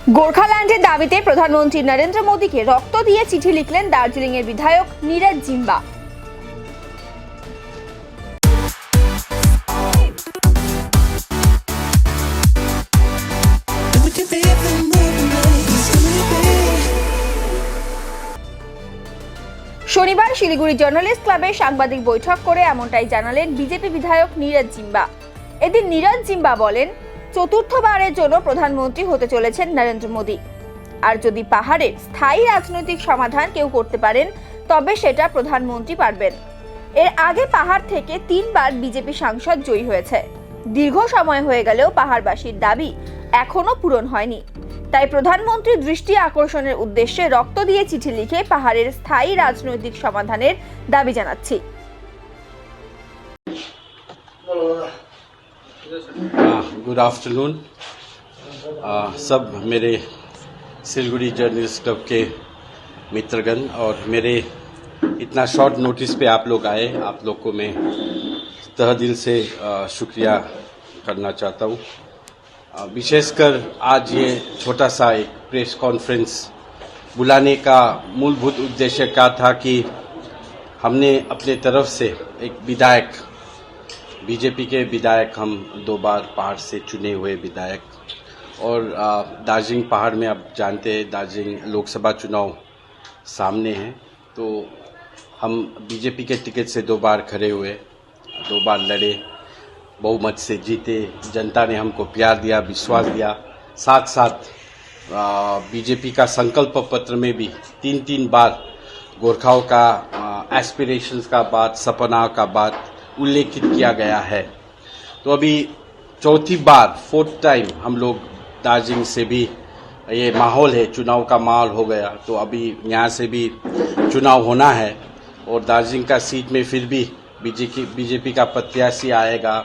গোর্খাল্যান্ডের দাবিতে প্রধানমন্ত্রী নরেন্দ্র মোদীকে রক্ত দিয়ে চিঠি লিখলেন দার্জিলিংয়ের বিধায়ক নীরজ জিম্বা। শনিবার শিলিগুড়ি জার্নালিস্ট ক্লাবে সাংবাদিক বৈঠক করে এমনটাই জানালেন বিজেপি বিধায়ক নীরজ জিম্বা। এদিন নীরজ জিম্বা বলেন, চতুর্থবারের জন্য প্রধানমন্ত্রী হতে চলেছেন নরেন্দ্র মোদী। আর যদি পাহাড়ের স্থায়ী রাজনৈতিক সমাধান কেউ করতে পারেন তবে সেটা প্রধানমন্ত্রী পারবেন। এর আগে পাহাড় থেকে 3 বার বিজেপি সাংসদ জয়ী হয়েছে। দীর্ঘ সময় হয়ে গেলেও পাহাড়বাসীর দাবি এখনো পূরণ হয়নি। তাই প্রধানমন্ত্রীর দৃষ্টি আকর্ষণের উদ্দেশ্যে রক্ত দিয়ে চিঠি লিখে পাহাড়ের স্থায়ী রাজনৈতিক সমাধানের দাবি জানাচ্ছি। गुड आफ्टरनून सब मेरे सिलगुड़ी जर्नलिस्ट क्लब के मित्रगण और मेरे इतना शॉर्ट नोटिस पे आप लोग आए, आप लोग को मैं तहे दिल से शुक्रिया करना चाहता हूँ। विशेषकर आज ये छोटा सा एक प्रेस कॉन्फ्रेंस बुलाने का मूलभूत उद्देश्य क्या था कि हमने अपने तरफ से एक विधायक, बीजेपी के विधायक, हम 2 बार पहाड़ से चुने हुए विधायक, और दार्जिलिंग पहाड़ में आप जानते हैं दार्जिलिंग लोकसभा चुनाव सामने हैं, तो हम बीजेपी के टिकट से 2 बार खड़े हुए, 2 बार लड़े, बहुमत से जीते। जनता ने हमको प्यार दिया, विश्वास दिया। साथ साथ बीजेपी का संकल्प पत्र में भी 3 बार गोरखाओं का एस्पिरेशंस का बात, सपना का बात उल्लेखित किया गया है। तो अभी चौथी बार, 4th टाइम हम लोग दार्जिलिंग से भी ये माहौल है, चुनाव का माहौल हो गया, तो अभी यहाँ से भी चुनाव होना है और दार्जिलिंग का सीट में फिर भी बीजेपी का प्रत्याशी आएगा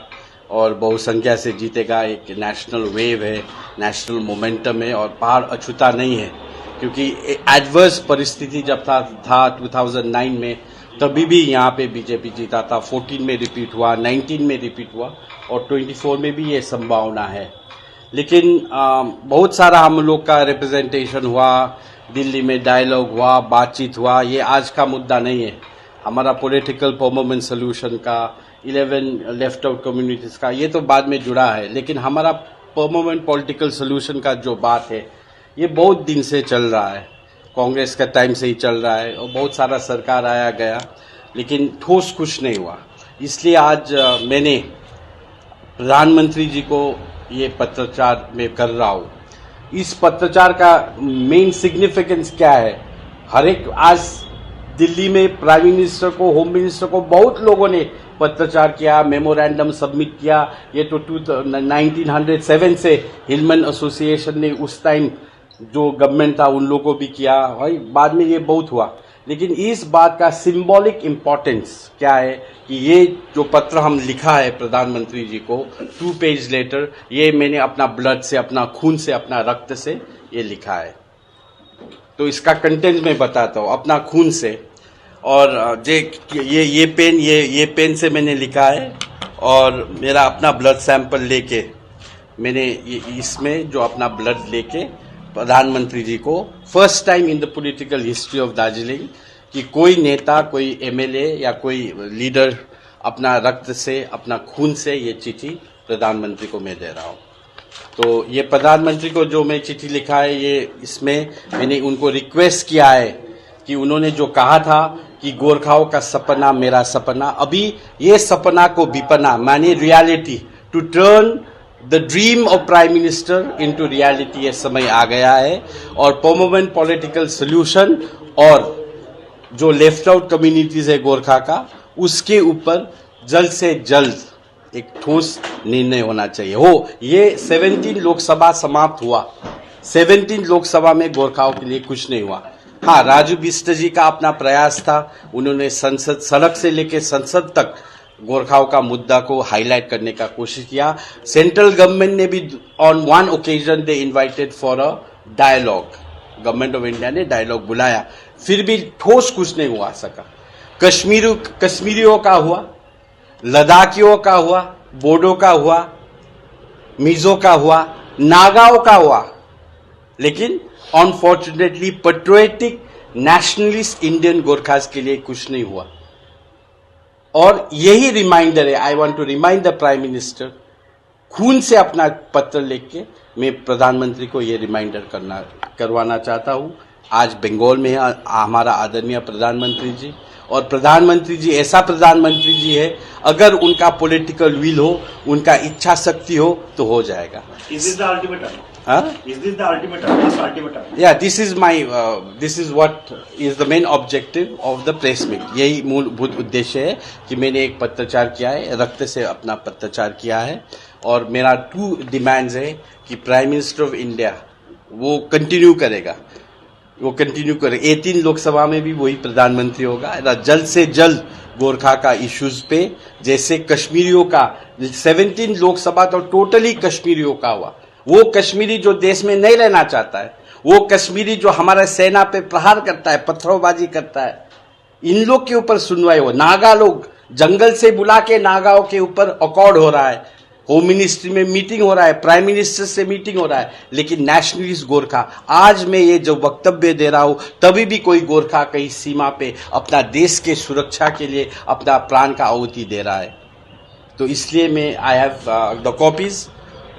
और बहुसंख्या से जीतेगा। एक नेशनल वेव है, नेशनल मोमेंटम है और पहाड़ अछूता नहीं है, क्योंकि एडवर्स परिस्थिति जब था 2009 में, तभी भी यहाँ पे बीजेपी जीता था। 14 में रिपीट हुआ, 19 में रिपीट हुआ और 24 में भी ये संभावना है। लेकिन बहुत सारा हम लोग का रिप्रेजेंटेशन हुआ, दिल्ली में डायलॉग हुआ, बातचीत हुआ, ये आज का मुद्दा नहीं है। हमारा पॉलिटिकल परमानेंट सोल्यूशन का, 11 लेफ्ट आउट कम्युनिटीज का, ये तो बाद में जुड़ा है, लेकिन हमारा परमानेंट पॉलिटिकल सोल्यूशन का जो बात है ये बहुत दिन से चल रहा है, कांग्रेस का टाइम से ही चल रहा है और बहुत सारा सरकार आया गया, लेकिन ठोस कुछ नहीं हुआ। इसलिए आज मैंने प्रधानमंत्री जी को ये पत्रचार में कर रहा हूँ। इस पत्रचार का मेन सिग्निफिकेंस क्या है? हर एक आज दिल्ली में प्राइम मिनिस्टर को, होम मिनिस्टर को बहुत लोगों ने पत्रचार किया, मेमोरेंडम सबमिट किया। ये तो 1907 से हिलमन एसोसिएशन ने उस टाइम जो गवर्नमेंट था उन लोगों को भी किया, भाई बाद में ये बहुत हुआ। लेकिन इस बात का सिंबॉलिक इम्पोर्टेंस क्या है कि ये जो पत्र हम लिखा है प्रधानमंत्री जी को 2 पेज लेटर, ये मैंने अपना ब्लड से, अपना खून से, अपना रक्त से ये लिखा है। तो इसका कंटेंट मैं बताता हूँ अपना खून से, और ये पेन से मैंने लिखा है और मेरा अपना ब्लड सैंपल लेके मैंने इसमें जो अपना ब्लड लेके प्रधानमंत्री जी को first time in the political history of Darjeeling कि कोई नेता, कोई एमएलए या कोई लीडर अपना रक्त से, अपना खून से ये चिट्ठी प्रधानमंत्री को मैं दे रहा हूँ। तो ये प्रधानमंत्री को जो मैं चिट्ठी लिखा है, ये इसमें मैंने उनको रिक्वेस्ट किया है कि उन्होंने जो कहा था कि गोरखाओं का सपना मेरा सपना, अभी ये सपना को विपना माने reality, to turn the dream of prime minister into reality, ये समय आ गया है। और परमानेंट पॉलिटिकल सोल्यूशन और जो लेफ्ट आउट कम्युनिटीज है गोरखा का, उसके ऊपर जल्द से जल्द एक ठोस निर्णय होना चाहिए। ये 17 लोकसभा समाप्त हुआ, 17 लोकसभा में गोरखाओं के लिए कुछ नहीं हुआ। हाँ, राजू बिष्ट जी का अपना प्रयास था, उन्होंने संसद, सड़क से लेकर संसद तक गोरखाओं का मुद्दा को हाईलाइट करने का कोशिश किया। सेंट्रल गवर्नमेंट ने भी on 1 occasion they invited for a dialogue, government of India ने डायलॉग बुलाया, फिर भी ठोस कुछ नहीं हुआ सका। कश्मीरियों का हुआ, लद्दाखियों का हुआ, बोडो का हुआ, मिजो का हुआ, नागाओं का हुआ, लेकिन unfortunately patriotic nationalist Indian Gorkhas के लिए कुछ नहीं हुआ। और यही रिमाइंडर है, I want to remind the prime minister, खून से अपना पत्र लिख के मैं प्रधानमंत्री को ये रिमाइंडर करवाना चाहता हूं। आज बंगाल में है हमारा आदरणीय प्रधानमंत्री जी, और प्रधानमंत्री जी ऐसा प्रधानमंत्री जी है, अगर उनका पॉलिटिकल विल हो, उनका इच्छा शक्ति हो तो हो जाएगा। Is this the ultimatum? Is this the ultimatum? Last ultimatum? Yeah, this is what is the main objective of the press meet. यही मूलभूत उद्देश्य है कि मैंने एक पत्रचार किया है, रक्त से अपना पत्रचार किया है, और मेरा 2 डिमांड्स है कि प्राइम मिनिस्टर ऑफ इंडिया वो कंटिन्यू करेगा, 18 लोकसभा में भी वही प्रधानमंत्री होगा। जल्द से जल्द गोरखा का इश्यूज पे, जैसे कश्मीरियों का 17 लोकसभा तो टोटली कश्मीरियों का हुआ, वो कश्मीरी जो देश में नहीं रहना चाहता है, वो कश्मीरी जो हमारा सेना पे प्रहार करता है, पत्थरबाजी करता है, इन लोग के ऊपर सुनवाई हो। नागा लोग जंगल से बुला के नागाओं के ऊपर अकॉर्ड हो रहा है, होम मिनिस्ट्री में मीटिंग हो रहा है, प्राइम मिनिस्टर से मीटिंग हो रहा है, लेकिन नेशनलिस्ट गोरखा, आज मैं ये जो वक्तव्य दे रहा हूं तभी भी कोई गोरखा कहीं सीमा पे अपना देश के सुरक्षा के लिए अपना प्राण का आहुति दे रहा है। तो इसलिए मैं आई हैव द कॉपीज,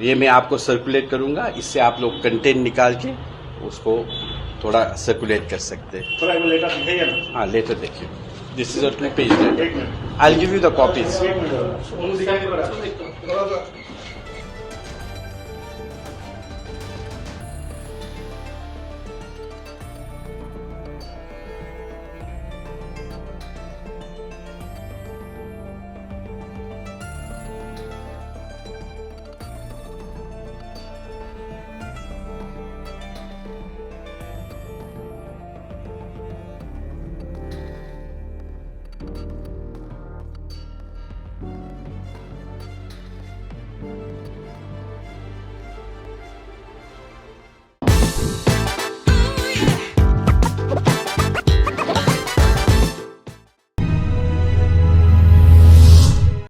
ये मैं आपको सर्कुलेट करूंगा, इससे आप लोग कंटेंट निकाल के उसको थोड़ा सर्कुलेट कर सकते हैं। थोड़ा लेटर दिखाइए ना। हाँ, लेटर देखिए, this is a 2 page letter, एक मिनट, I will give you the copies. एक मिनट,